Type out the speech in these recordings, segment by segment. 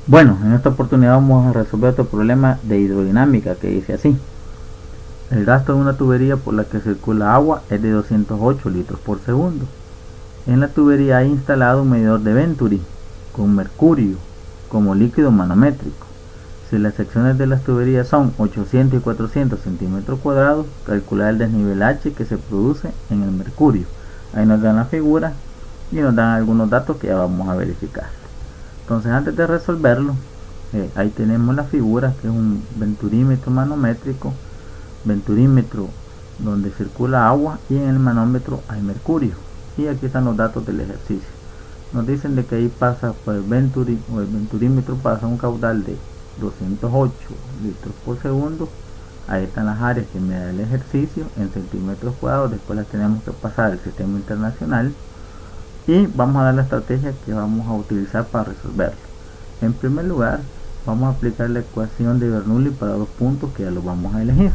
Bueno, en esta oportunidad vamos a resolver otro problema de hidrodinámica que dice así. El gasto de una tubería por la que circula agua es de 208 litros por segundo. En la tubería hay instalado un medidor de Venturi con mercurio como líquido manométrico. Si las secciones de las tuberías son 800 y 400 centímetros cuadrados, calcular el desnivel H que se produce en el mercurio. Ahí nos dan la figura y nos dan algunos datos que ya vamos a verificar. Entonces, antes de resolverlo, ahí tenemos la figura que es un venturímetro manométrico, venturímetro donde circula agua, y en el manómetro hay mercurio. Y aquí están los datos del ejercicio. Nos dicen de que ahí pasa por el venturi, o el venturímetro pasa un caudal de 208 litros por segundo. Ahí están las áreas que me da el ejercicio en centímetros cuadrados. Después las tenemos que pasar al sistema internacional y vamos a dar la estrategia que vamos a utilizar para resolverlo. En primer lugar, vamos a aplicar la ecuación de Bernoulli para dos puntos que ya los vamos a elegir.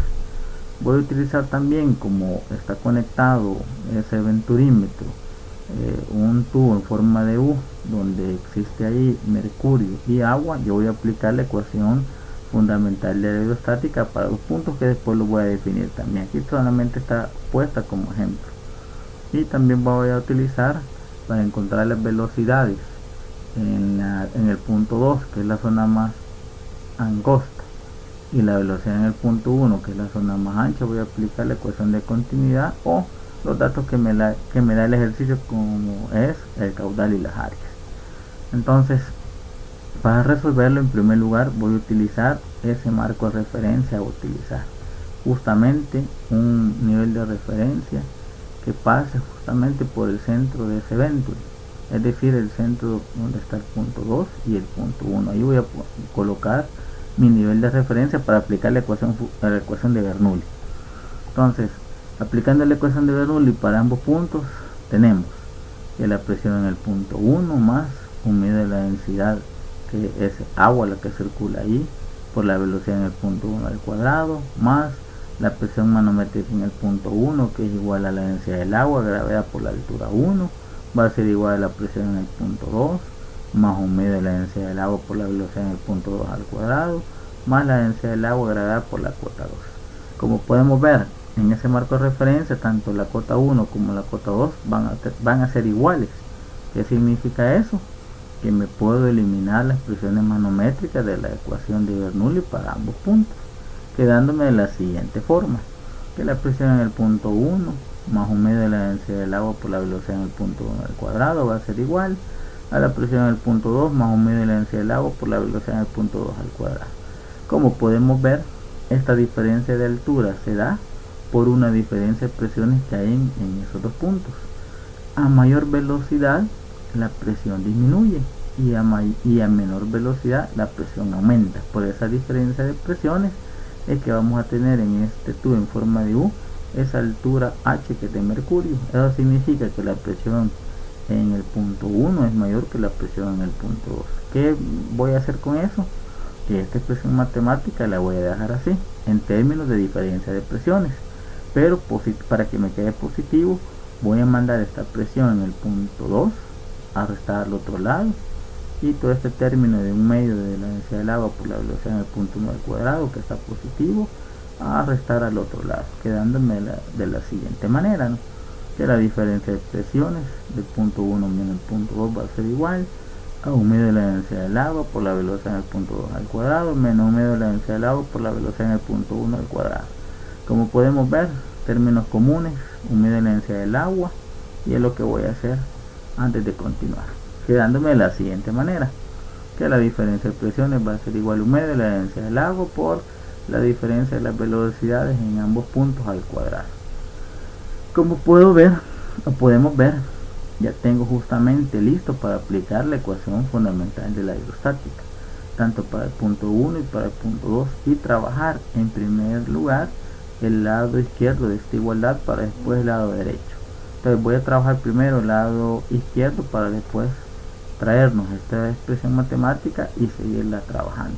Voy a utilizar también, como está conectado ese venturímetro, un tubo en forma de U donde existe ahí mercurio y agua. Yo voy a aplicar la ecuación fundamental de la hidrostática para dos puntos que después lo voy a definir también. Aquí solamente está puesta como ejemplo. Y también voy a utilizar para encontrar las velocidades en el punto 2, que es la zona más angosta, y la velocidad en el punto 1, que es la zona más ancha. Voy a aplicar la ecuación de continuidad o los datos que me da el ejercicio, como es el caudal y las áreas. Entonces, para resolverlo, en primer lugar voy a utilizar ese marco de referencia, a utilizar justamente un nivel de referencia que pase justamente por el centro de ese venturi, es decir, el centro donde está el punto 2 y el punto 1. Ahí voy a colocar mi nivel de referencia para aplicar la ecuación de Bernoulli. Entonces, aplicando la ecuación de Bernoulli para ambos puntos, tenemos que la presión en el punto 1 más un medio de la densidad, que es agua la que circula ahí, por la velocidad en el punto 1 al cuadrado, más la presión manométrica en el punto 1, que es igual a la densidad del agua, gravedad por la altura 1, va a ser igual a la presión en el punto 2, más un medio de la densidad del agua por la velocidad en el punto 2 al cuadrado, más la densidad del agua, gravedad por la cota 2. Como podemos ver, en ese marco de referencia, tanto la cota 1 como la cota 2 van a ser iguales. ¿Qué significa eso? Que me puedo eliminar las presiones manométricas de la ecuación de Bernoulli para ambos puntos, quedándome de la siguiente forma: que la presión en el punto 1 más un medio de la densidad del agua por la velocidad en el punto 1 al cuadrado va a ser igual a la presión en el punto 2 más un medio de la densidad del agua por la velocidad en el punto 2 al cuadrado. Como podemos ver, esta diferencia de altura se da por una diferencia de presiones que hay en esos dos puntos. A mayor velocidad, la presión disminuye, y a menor velocidad la presión aumenta. Por esa diferencia de presiones es que vamos a tener en este tubo en forma de U esa altura H, que es de mercurio. Eso significa que la presión en el punto 1 es mayor que la presión en el punto 2. ¿Qué voy a hacer con eso? Que esta expresión matemática la voy a dejar así, en términos de diferencia de presiones, pero para que me quede positivo, voy a mandar esta presión en el punto 2 a restar al otro lado, y todo este término de un medio de la densidad del agua por la velocidad en el punto 1 al cuadrado, que está positivo, a restar al otro lado, quedándome de la siguiente manera, ¿no? Que la diferencia de presiones del punto 1 menos el punto 2 va a ser igual a un medio de la densidad del agua por la velocidad en el punto 2 al cuadrado menos un medio de la densidad del agua por la velocidad en el punto 1 al cuadrado. Como podemos ver, términos comunes, un medio de la densidad del agua, y es lo que voy a hacer antes de continuar, quedándome de la siguiente manera: que la diferencia de presiones va a ser igual a un medio de la densidad del agua por la diferencia de las velocidades en ambos puntos al cuadrado. Como podemos ver, ya tengo justamente listo para aplicar la ecuación fundamental de la hidrostática, tanto para el punto 1 y para el punto 2, y trabajar en primer lugar el lado izquierdo de esta igualdad para después el lado derecho. Entonces voy a trabajar primero el lado izquierdo para después traernos esta expresión matemática y seguirla trabajando.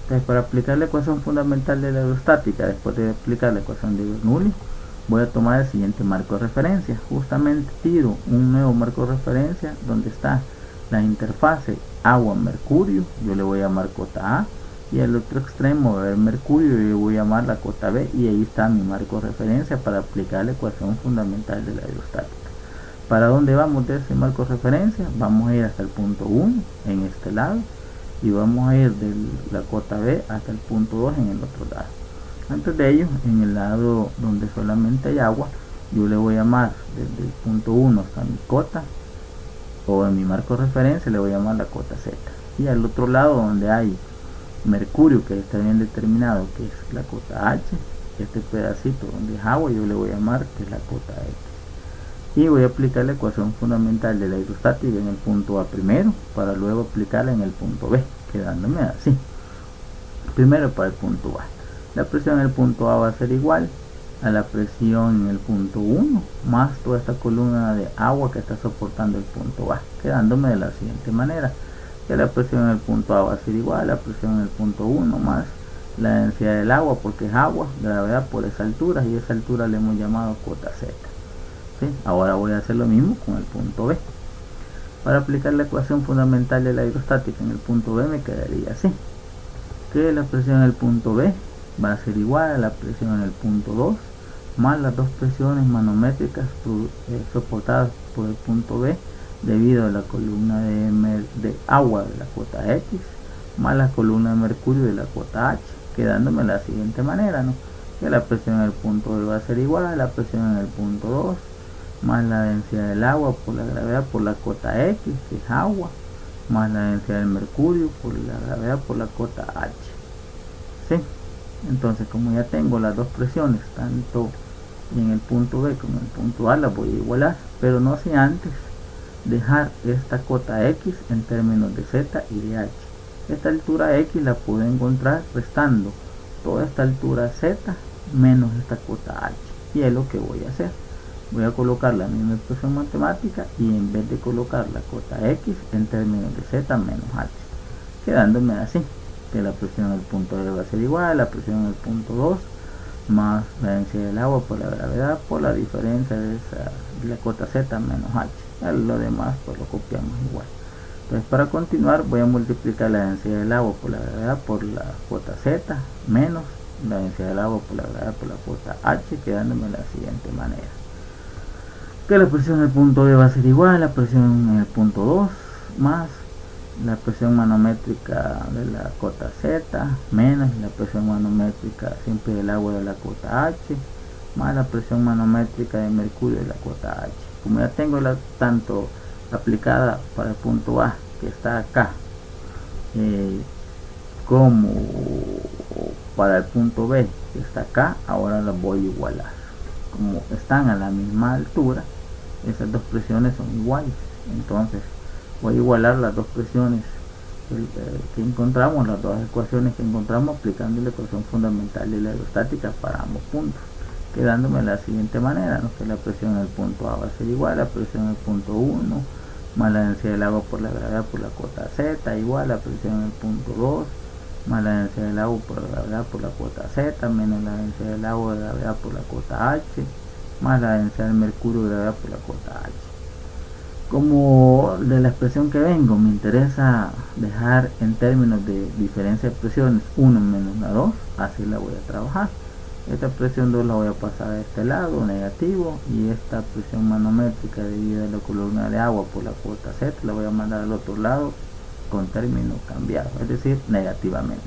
Entonces, para aplicar la ecuación fundamental de la hidrostática, después de aplicar la ecuación de Bernoulli, voy a tomar el siguiente marco de referencia. Justamente tiro un nuevo marco de referencia donde está la interfase agua, mercurio, yo le voy a llamar cota A, y al otro extremo va a haber mercurio, yo le voy a llamar la cota B, y ahí está mi marco de referencia para aplicar la ecuación fundamental de la hidrostática. ¿Para dónde vamos de ese marco de referencia? Vamos a ir hasta el punto 1 en este lado, y vamos a ir de la cota B hasta el punto 2 en el otro lado. Antes de ello, en el lado donde solamente hay agua, yo le voy a llamar desde el punto 1 hasta mi cota, o en mi marco de referencia le voy a llamar la cota Z. Y al otro lado donde hay mercurio, que está bien determinado, que es la cota H, este pedacito donde es agua, yo le voy a llamar que es la cota X. Y voy a aplicar la ecuación fundamental de la hidrostática en el punto A primero, para luego aplicarla en el punto B, quedándome así. Primero para el punto A. La presión en el punto A va a ser igual a la presión en el punto 1 más toda esta columna de agua que está soportando el punto A, quedándome de la siguiente manera, que la presión en el punto A va a ser igual a la presión en el punto 1 más la densidad del agua, porque es agua, gravedad por esa altura, y esa altura le hemos llamado cota Z. ¿Sí? Ahora voy a hacer lo mismo con el punto B. Para aplicar la ecuación fundamental de la hidrostática en el punto B me quedaría así, que la presión en el punto B va a ser igual a la presión en el punto 2 más las dos presiones manométricas soportadas por el punto B debido a la columna de agua de la cota X más la columna de mercurio de la cota H, quedándome de la siguiente manera, ¿no? Que la presión en el punto B va a ser igual a la presión en el punto 2 más la densidad del agua por la gravedad por la cota X, que es agua, más la densidad del mercurio por la gravedad por la cota H. ¿Sí? Entonces, como ya tengo las dos presiones, tanto en el punto B como en el punto A, las voy a igualar, pero no sin antes dejar esta cota X en términos de Z y de H. Esta altura X la puedo encontrar restando toda esta altura Z menos esta cota H, y es lo que voy a hacer. Voy a colocar la misma expresión matemática, y en vez de colocar la cota X en términos de Z menos H, quedándome así, que la presión en el punto B va a ser igual a la presión en el punto 2 más la densidad del agua por la gravedad por la diferencia de la cota Z menos H. Lo demás pues lo copiamos igual. Entonces, para continuar, voy a multiplicar la densidad del agua por la gravedad por la cota Z menos la densidad del agua por la gravedad por la cota H, quedándome de la siguiente manera, que la presión en el punto B va a ser igual a la presión en el punto 2 más la presión manométrica de la cota Z menos la presión manométrica siempre del agua de la cota H más la presión manométrica de mercurio de la cota H. Como ya tengo tanto aplicada para el punto A, que está acá, como para el punto B, que está acá, ahora las voy a igualar. Como están a la misma altura, esas dos presiones son iguales, entonces voy a igualar las dos presiones que encontramos, las dos ecuaciones que encontramos, aplicando la ecuación fundamental de la hidrostática para ambos puntos, quedándome de la siguiente manera, ¿no? Que la presión en el punto A va a ser igual a la presión en el punto 1 más la densidad del agua por la gravedad por la cota Z igual a la presión en el punto 2 más la densidad del agua por la gravedad por la cota Z menos la densidad del agua de gravedad por la cota H más la densidad del mercurio de gravedad por la cota H. Como de la expresión que vengo me interesa dejar en términos de diferencia de presiones 1 menos la 2, así la voy a trabajar. Esta presión 2 la voy a pasar a este lado, negativo, y esta presión manométrica debido a la columna de agua por la cota Z la voy a mandar al otro lado con término cambiado, es decir, negativamente,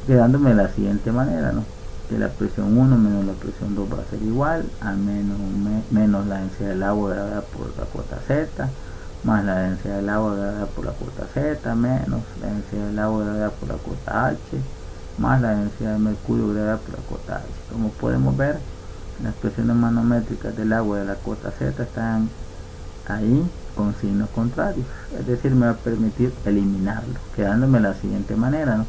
quedándome de la siguiente manera, ¿no? Que la presión 1 menos la presión 2 va a ser igual a menos la densidad del agua gravedad por la cota Z más la densidad del agua gravedad por la cota Z menos la densidad del agua gravedad por la cota H más la densidad de mercurio gravedad por la cota H. Como podemos ver, las presiones manométricas del agua de la cota Z están ahí con signos contrarios, es decir, me va a permitir eliminarlo, quedándome de la siguiente manera, ¿no?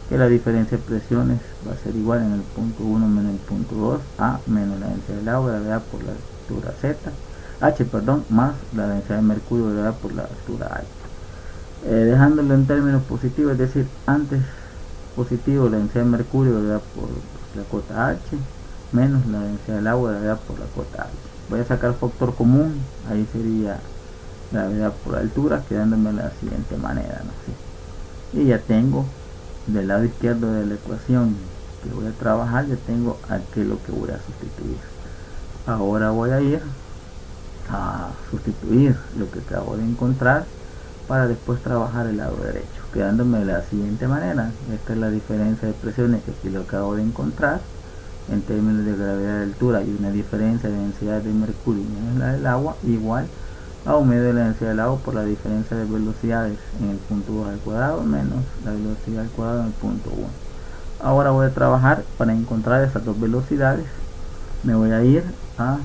Que la diferencia de presiones va a ser igual en el punto 1 menos el punto 2 a menos la densidad del agua gravedad por la altura Z H, más la densidad de mercurio gravedad por la altura H, dejándolo en términos positivos, es decir, antes positivo la densidad de mercurio gravedad por la cota H menos la densidad del agua gravedad por la cota H. Voy a sacar factor común, ahí sería gravedad por altura, quedándome de la siguiente manera, ¿no? Sí. Y ya tengo del lado izquierdo de la ecuación que voy a trabajar, ya tengo aquí lo que voy a sustituir. Ahora voy a ir a sustituir lo que acabo de encontrar para después trabajar el lado derecho, quedándome de la siguiente manera. Esta es la diferencia de presiones que aquí lo acabo de encontrar en términos de gravedad de altura, y una diferencia de densidad de mercurio menos la del agua igual a un medio de la densidad del agua por la diferencia de velocidades en el punto 2 al cuadrado menos la velocidad al cuadrado en el punto 1. Ahora voy a trabajar para encontrar esas dos velocidades. Me voy a ir a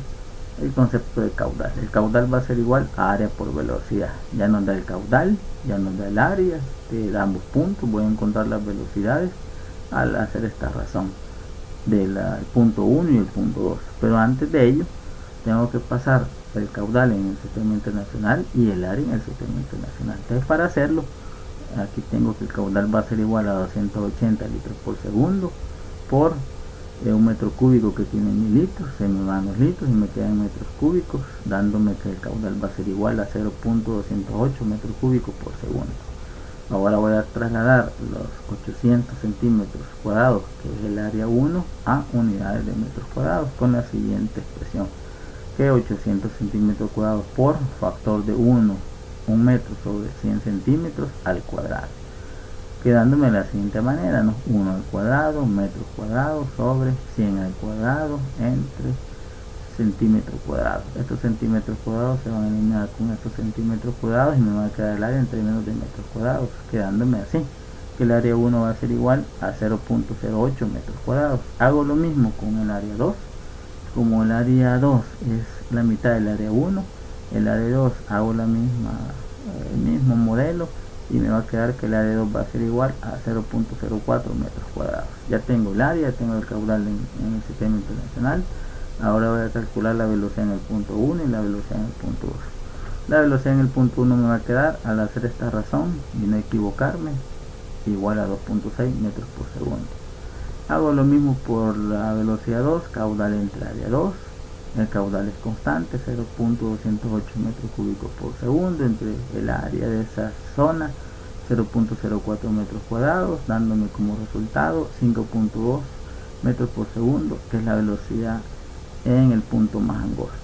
el concepto de caudal. El caudal va a ser igual a área por velocidad. Ya nos da el caudal, ya nos da el área de ambos puntos. Voy a encontrar las velocidades al hacer esta razón del punto 1 y el punto 2. Pero antes de ello tengo que pasar el caudal en el sistema internacional y el área en el sistema internacional. Entonces, para hacerlo, aquí tengo que el caudal va a ser igual a 280 litros por segundo por un metro cúbico que tiene 1000 litros. Se me van los litros y me quedan metros cúbicos, dándome que el caudal va a ser igual a 0.208 metros cúbicos por segundo. Ahora voy a trasladar los 800 centímetros cuadrados, que es el área 1, a unidades de metros cuadrados con la siguiente expresión, que 800 centímetros cuadrados por factor de 1 metro sobre 100 centímetros al cuadrado, quedándome de la siguiente manera, ¿no? 1 al cuadrado, metros cuadrados sobre 100 al cuadrado entre centímetros cuadrados. Estos centímetros cuadrados se van a eliminar con estos centímetros cuadrados y me va a quedar el área en términos de metros cuadrados, quedándome así, que el área 1 va a ser igual a 0.08 metros cuadrados. Hago lo mismo con el área 2. Como el área 2 es la mitad del área 1, el área 2 hago el mismo modelo y me va a quedar que el área 2 va a ser igual a 0.04 metros cuadrados. Ya tengo el área, ya tengo el caudal en el sistema internacional. Ahora voy a calcular la velocidad en el punto 1 y la velocidad en el punto 2. La velocidad en el punto 1 me va a quedar, al hacer esta razón y no equivocarme, igual a 2.6 metros por segundo. Hago lo mismo por la velocidad 2, caudal entre área 2. El caudal es constante, 0.208 metros cúbicos por segundo, entre el área de esa zona, 0.04 metros cuadrados, dándome como resultado 5.2 metros por segundo, que es la velocidad en el punto más angosto.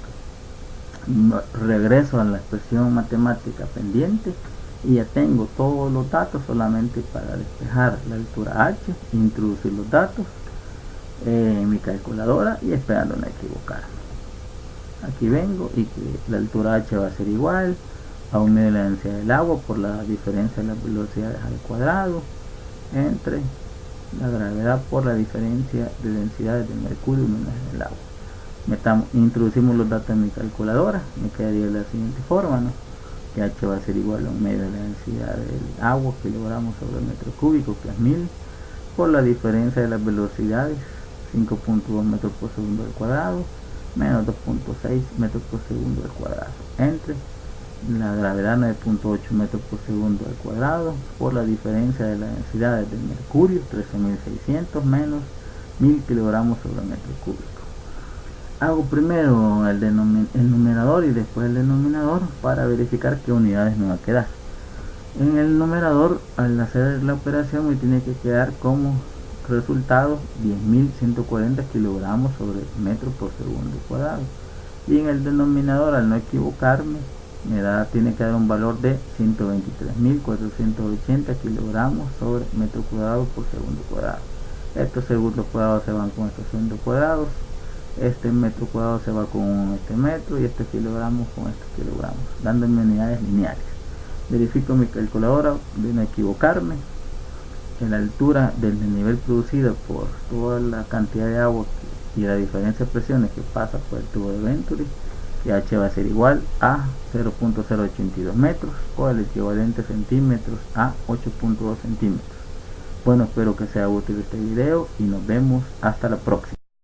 Regreso a la expresión matemática pendiente y ya tengo todos los datos, solamente para despejar la altura h, introducir los datos en mi calculadora y esperando no equivocarme. Aquí vengo y que la altura h va a ser igual a un medio de la densidad del agua por la diferencia de las velocidades al cuadrado entre la gravedad por la diferencia de densidades del mercurio menos del agua. Introducimos los datos en mi calculadora, me quedaría de la siguiente forma, ¿no? Que h va a ser igual a un medio de la densidad del agua, kilogramos sobre metro cúbico, que es 1000, por la diferencia de las velocidades, 5.2 metros por segundo al cuadrado, menos 2.6 metros por segundo al cuadrado, entre la gravedad 9.8 metros por segundo al cuadrado, por la diferencia de las densidades del mercurio, 13.600, menos 1000 kilogramos sobre metro cúbico. Hago primero el numerador y después el denominador para verificar qué unidades me va a quedar. En el numerador, al hacer la operación, me tiene que quedar como resultado 10.140 kilogramos sobre metro por segundo cuadrado. Y en el denominador, al no equivocarme, tiene que dar un valor de 123.480 kilogramos sobre metro cuadrado por segundo cuadrado. Estos segundos cuadrados se van con estos segundos cuadrados. Este metro cuadrado se va con este metro y este kilogramos con estos kilogramos, dándome unidades lineales. Verifico mi calculadora de no equivocarme. En la altura del nivel producido por toda la cantidad de agua y la diferencia de presiones que pasa por el tubo de Venturi, y h va a ser igual a 0.082 metros o el equivalente centímetros a 8.2 centímetros. Bueno, espero que sea útil este video y nos vemos hasta la próxima.